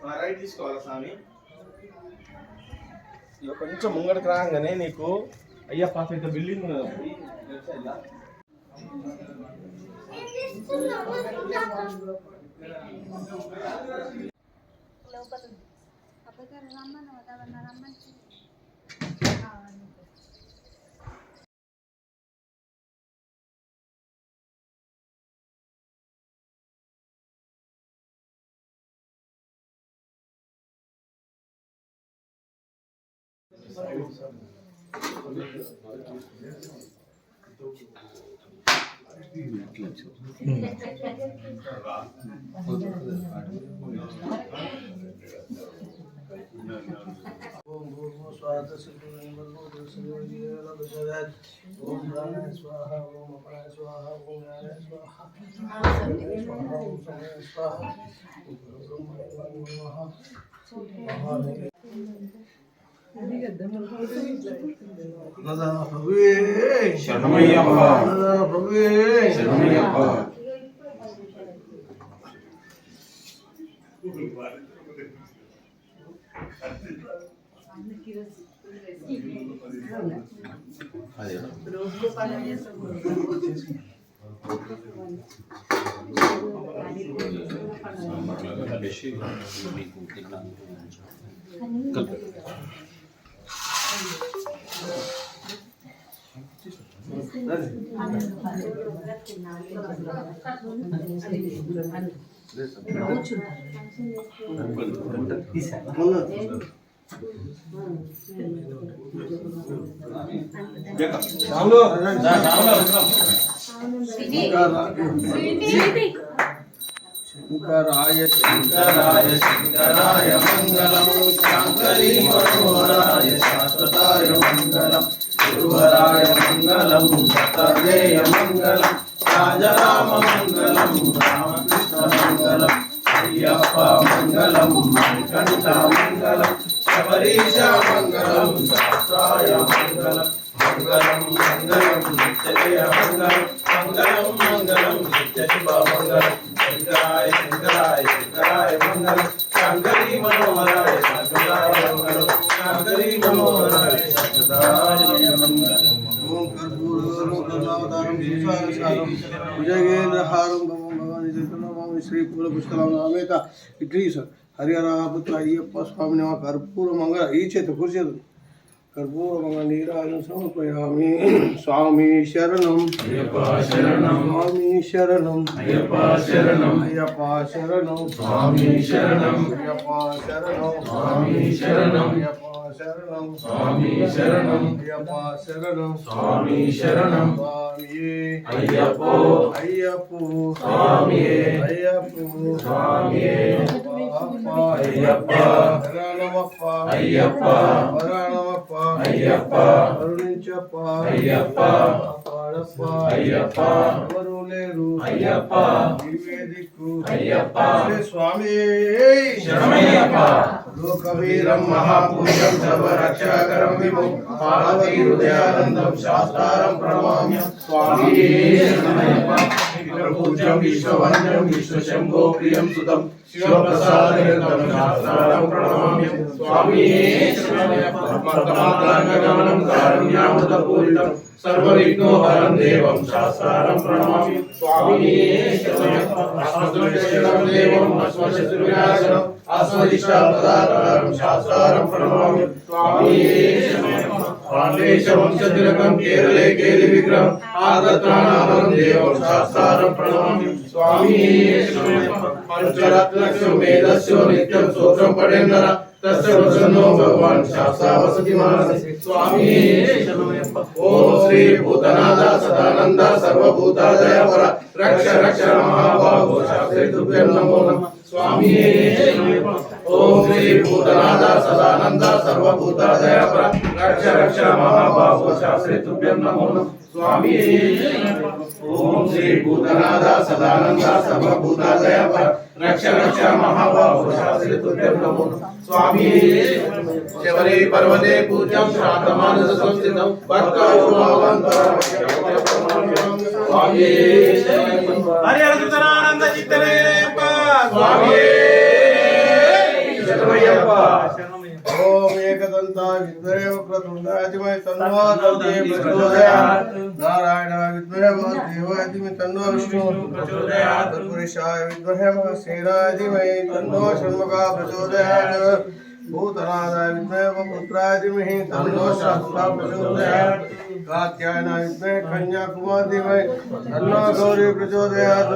Right తీసుకోవాలా స్వామి. ఇక కొంచెం ముంగడికి రాగానే నీకు అయ్యప్ప పెద్ద బిల్డింగ్ ओम भूर्भुवः स्वः ओम प्राणाय स्वाहा ओम अपानाय स्वाहा ओम ज्ञानाय स्वाहा ओम समाय स्वाहा शरणमయ్యప్ప शरणमయ్యప్ప शंकराय शंकराय शंकराय मंगलम शंकरी मनोहराय शाश्वताय मंगलम गुरुवराय मंगलम दत्तात्रेय मंगलम राजाराम मंगलम रामकृष्ण मंगलम अय्यप्प मंगलम मणिकंठ मंगलम शबरीश मंगलम शास्त्राय मंगलम मंगलम मंगलम नित्यजय मंगलम मंगलम मंगलम नित्यशिव मंगलम शंकराय शंकराय शंकराय मंगलम शंकरी मनोहराय शाश्वताय मंगलम शंकरी मनोहराय शाश्वताय मंगलम ओम कर्पूरगौरवं विजयेन्द्रहारं भगवान् भगवान् श्री पूर्ण पुष्कराम नामेता इट्ली सर हरिहरा पुत्र अय्यप्प स्वामी नमः कर्पूर मंगल ई చేత కుర్చేదు कर्पूर मंगल नीराजन समर्पयामि स्वामी शरणं अय्यप्प शरणं स्वामी शरणं अय्यप्प शरणं अय्यप्प शरणं स्वामी शरणं अय्यप्प शरणं स्वामी शरणं अय्यप्प शरणं स्वामी शरणं अय्यप्प शरणं स्वामी शरणं स्वामी अय्यप्पो अय्यप्पो स्वामी अय्यप्पो स्वामी अय्यप्प शरणमप्प अय्यप्प शरणमप्प अय्यप्प करुणिंचप्प अय्यप्प पाडप्प अय्यप्प वरुलेरु अय्यप्प दिव्यदिक्कु अय्यप्प स्वामी शरणमయ్యప్ప लोकवीरं महापुरुषं सर्वरक्षाकरं विभुं पार्वती हृदयानन्दं शास्तारं प्रणमाम्यहं स्वामी शरणमయ్యప్ప पूज्यं विश्ववन्द्यं विश्वशम्भो प्रियं सुतं शिवप्रसादं शास्तारं प्रणमाम्यहं स्वामी शरणमయ్యప్ప परमात्मानगमनं कारुण्यामृतपूरितं सर्वविघ्नोहरं देवं शास्तारं प्रणमामि स्वामी शरणमయ్యప్ప अस्मद्शरणं देवं अस्मद्शत्रुविनाशनम् अस्मदिष्टापदातारं शास्तारं प्रणमामि स्वामी शरणमయ్యప్ప पाण्डेशवंशतिलकं केरले केलिविग्रहम् आगत्राणां देवं शास्तारं प्रणमामि स्वामी शरणमయ్యప్ప पंचरत्नस्य मेधस्य नित्यं स्तोत्रं पठेन्नर तस्य प्रसन्नो भगवान् शास्ता वसति मानसे स्वामी शरणमయ్యప్ప ओम श्री भूतनाथ सदानंद सर्वभूतादयपर रक्ष रक्ष महाबाहो शास्त्रे तुभ्यं नमो नमः स्वामी शरणमయ్యప్ప ओम श्री भूतनाथ सदानंद सर्वभूतादयपर रक्ष रक्ष महाबाहो शास्त्रे तुभ्यं नमो नमः स्वामी ओम श्री भूतनाथ सदानंद सर्वभूतादयपर रक्ष रक्ष महाबाहो शास्त्रे तुभ्यं नमो नमः स्वामी शबरी पर्वते पूज्यं श्राद्धमानस संस्थितं भक्तोपमवन्तं स्वामी हरिहरसुतनानंद चित्तने स्वामी ओम एकदन्ताय विद्महे वक्रतुण्डाय धीमहि तन्नो दन्ते प्रचोदयात् नारायणाय विद्महे वासुदेवाय धीमहि तन्नो विष्णुः प्रचोदयात् तत्पुरुषाय विद्महे महासेनाय धीमहि तन्नो षण्मुखः प्रचोदयात् भूतनाथाय विद्महे वपुत्राय धीमहि तन्नो शास्त्रः प्रचोदयात् कात्यायनाय विद्महे कन्याकुमारी धीमहि तन्नो गौरी प्रचोदयात्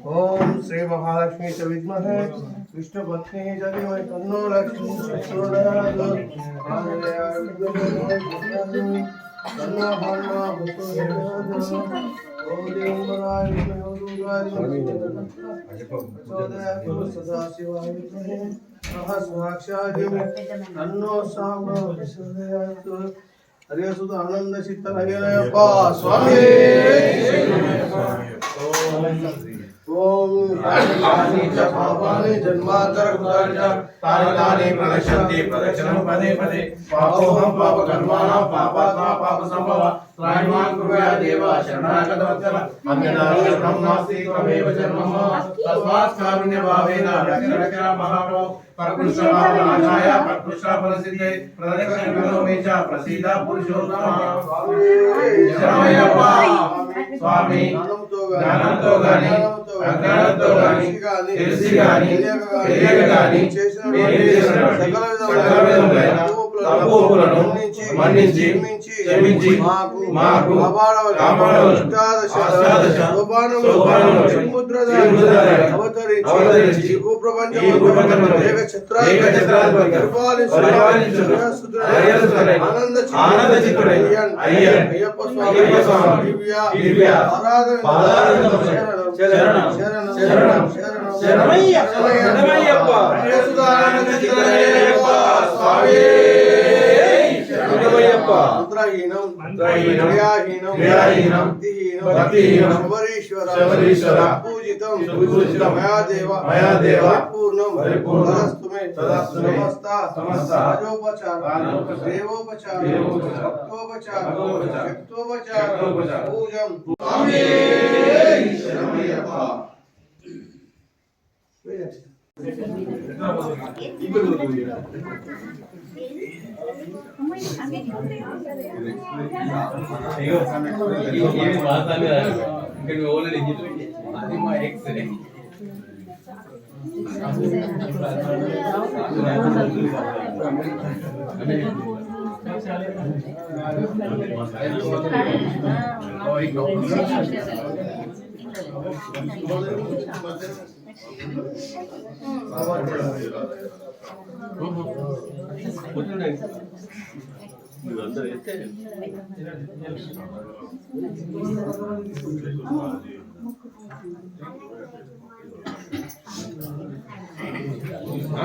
ओम श्री महालक्ष्मी च विद्महे विष्णुपत्नी च धीमहि तन्नो लक्ष्मी प्रचोदयात् आंजनेयाय विद्महे तन्नो हनुमा प्रचोदयात् ओम देवराय विद्महे ओंकाराय प्रचोदयात् सदाशिवाय विद्महे सहस्राक्षाय धीमहि तन्नो साम्ब प्रचोदयात् हरि सुत आनंद चित्तन हरियप्प स्वामी ओम कानि च पापानि जन्मान्तरकृतानि च तानि प्रणश्यन्ति प्रदक्षिणं पदे पदे पापोऽहं पापकर्माणां पापात्मा पापसम्भव त्रायमां कृपया देव शरणागतवत्सल अन्यथा शरणं नास्ति त्वमेव शरणं तस्मात् कारुण्यभावेन रक्ष महाप्रभो परपुरुषाय परपुरुषाफलसिद्धे प्रदक्षिणं करोमि च प्रसीद पुरुषोत्तम शरणमయ్యప్ప स्वामी జ్ఞానంతో గాని అజ్ఞానంతో గాని తెలిసి గాని తెలియక గాని చేసినటువంటి సకల విధములైన తప్పులను మన్నించి క్షమించి మాకు కాపాడవలసిన అష్టాదశ సోపానములను అవతరించి ఈ భూప్రపంచమందు ఏకఛత్రాధిపతిగా పరిపాలించు ఆనంద చిత్తుడై అయ్యప్ప స్వామి దివ్య ఆరాధన శరణం శరణమయ్యప్ప స్వామి మంత్రహీనం క్రియాహీనం భక్తిహీనం శబరీశ్వర పూజితం మయా దేవ తదస్తు మే సమస్త రాజోపచార దేవోపచార భక్తోపచార శక్తోపచార పూజం స్వామి శరణమయ్యప్ప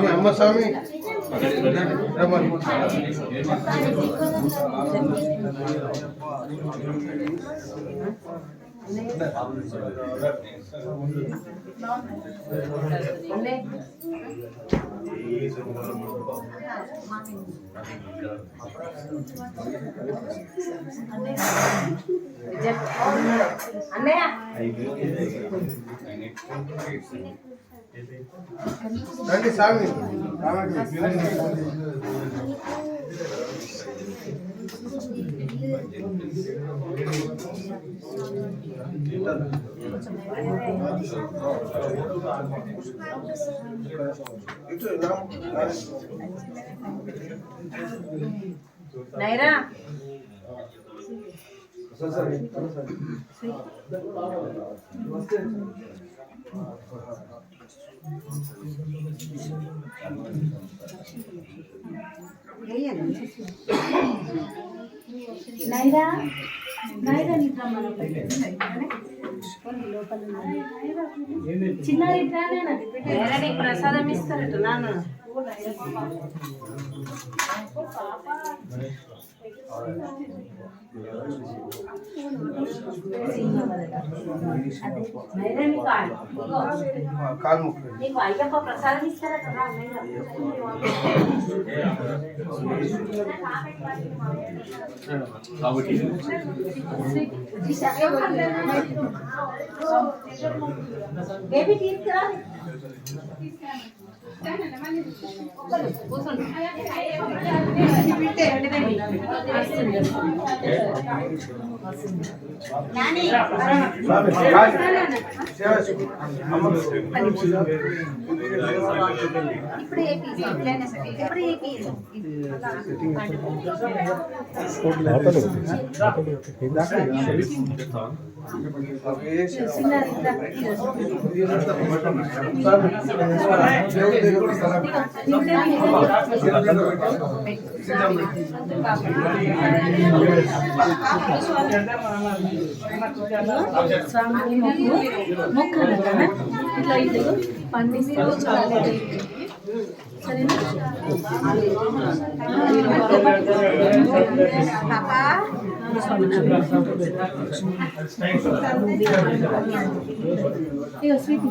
అమ్మ స్వామి రండి స్వామి నైరా నైరా నైరా నిద్ర మనం చిన్న నిద్ర ప్రసాదం ఇస్తారట నాన్న నీకు అయ్యప్ప ప్రసాదం ఇస్తారట బేబీ తీసుకురా కూర్చోండి. స్వామి మొక్కలు కదా ఇట్లా ఇది పండిస్తే చాలా సరేనా ఇక స్వీట్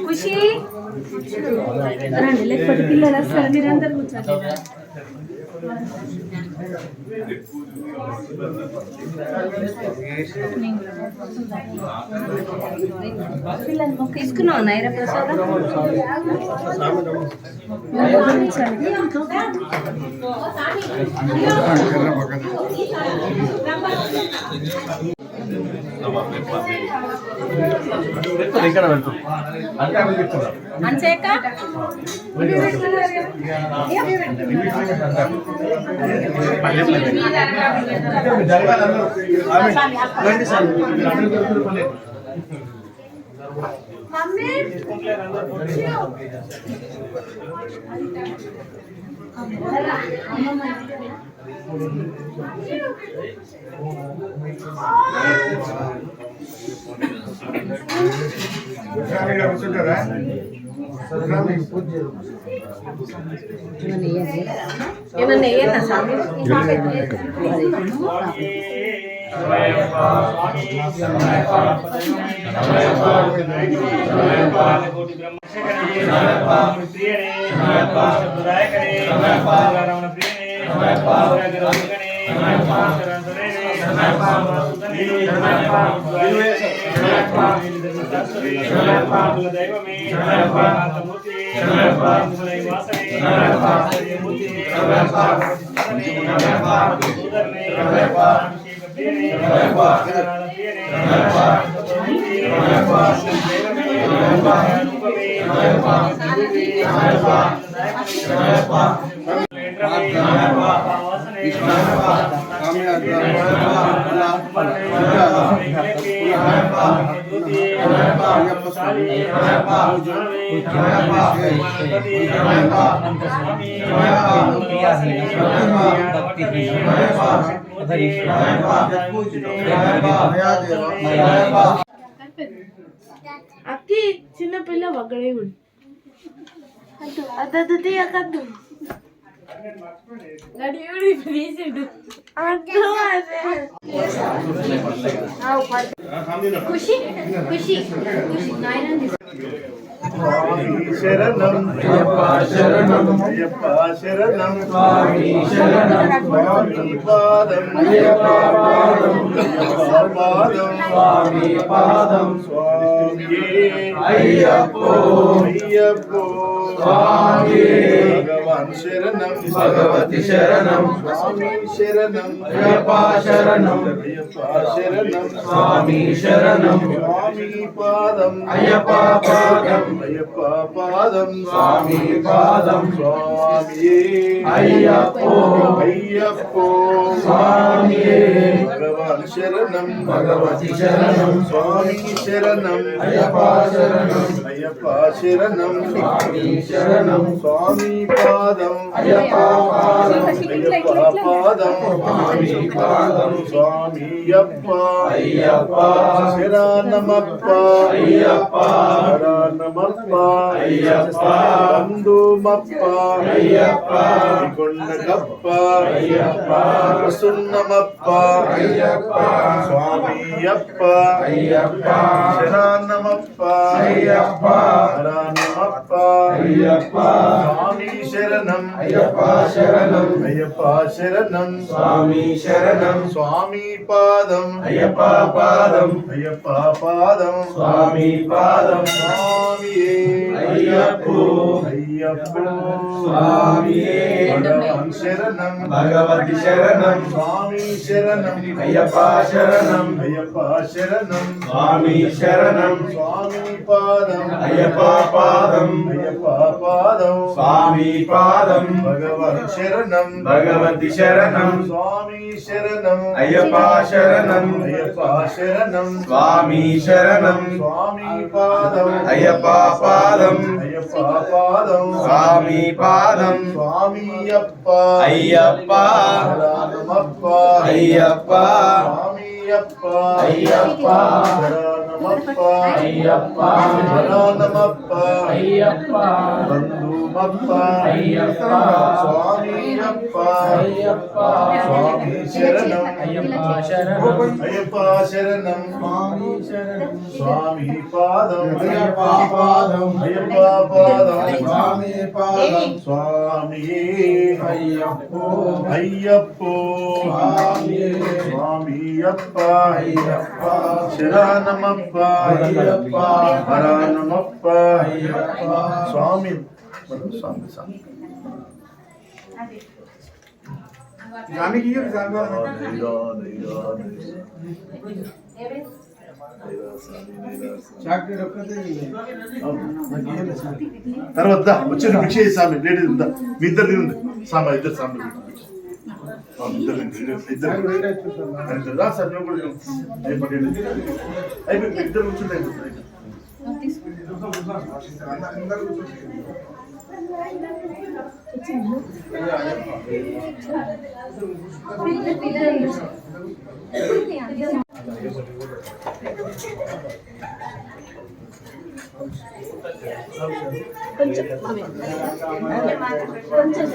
ఖుషి రండి లేకపోతే పిల్లలు వస్తారు మీరందరూ కూర్చోండి పిల్లలు మొక్క తీసుకున్నావు నైరా ప్రసాదం అంచేక ఏమన్నా వేయన్నా స్వామి దైవమే అక్కి చిన్న పిల్ల వగ్గడే ఉంది అద్దు తీయకద్దు గడియుడి ప్లీజ్ ఖుషి ఖుషి ఖుషి నాయన శరణం శరణం అయ్యప్ప శరణం స్వామి శరణం స్వామి పాదం పాదం స్వామి పాదం స్వామి అయ్యప్పో అయ్యప్పో స్వామి భగవాన్ శరణం భగవతి శరణం స్వామి శరణం అయ్యప్ప శరణం అయ్యప్ప శరణం స్వామి శరణం స్వామి పాదం అయ్యప్ప పాదం అయ్యప్ప పాదం స్వామి పాదం స్వామి అయ్యప్పో అయ్యప్పో స్వామి భగవాన్ శరణం భగవతి శరణం స్వామి శరణం అయ్యప్ప శరణం అయ్యప్ప శరణం స్వామి శరణం స్వామి పాదం అయ్యప్ప పాదం అయ్యప్ప పాదం స్వామి పాదం స్వామి అయ్యప్ప అయ్యప్ప శరణమప్ప అయ్యప్ప శరణమప్ప అయ్యప్ప బంధుమప్ప అయ్యప్ప కొండగప్ప అయ్యప్ప సున్నమప్ప అయ్యప్ప స్వామియప్ప అయ్యప్ప శరణమప్ప అయ్యప్ప శరణమప్ప అయ్యప్ప స్వామి శరణం అయ్యప్ప శరణం అయ్యప్ప శరణం స్వామి శరణం స్వామి పాదం అయ్యప్ప పాదం అయ్యప్ప పాదం స్వామి పాదం స్వామియే అయ్యప్పో అయ్యప్పో స్వామియే భగవాన్ శరణం భగవతి శరణం స్వామి శరణం అయ్యప్ప శరణం అయ్యప్ప శరణం స్వామి శరణం స్వామి పాదం అయ్యప్ప పాదం అయ్యప్ప పాదం స్వామి పాదం భగవాన్ శరణం భగవతి శరణం స్వామి శరణం అయ్యప్ప శరణం అయ్యప్ప శరణం స్వామి శరణం స్వామి పాదం అయ్యప్ప పాదం అయ్యప్ప పాదం స్వామి పాదం స్వామియప్ప అయ్యప్ప శరణమప్ప అయ్యప్ప స్వామియప్ప అయ్యప్ప శరణమప్ప అయ్యప్ప శరణమప్ప అయ్యప్ప బంధుమప్ప అయ్యప్ప స్వామియప్ప అయ్యప్ప స్వామి శరణం అయ్యప్ప శరణం అయ్యప్ప శరణం స్వామి శరణం స్వామి పాదం అయ్యప్ప పాదం అయ్యప్ప పాదం స్వామి పాదం స్వామి అయ్యప్పో అయ్యప్పో స్వామి స్వామియప్ప అయ్యప్ప శరణమప్ప అయ్యప్ప శరణమప్ప అయ్యప్ప స్వామి స్వామి స్వామి తర్వాత వచ్చేది భిక్ష స్వామి లేడీ మీ ఇద్దరు తినండి సాంబ ఇద్దరు సాంబ ఇద్దరు ఇద్దరు సార్ మేము కూడా అయిపోయింది ఇద్దరు కూర్చుంటే అయిపోతుంది కొంచెం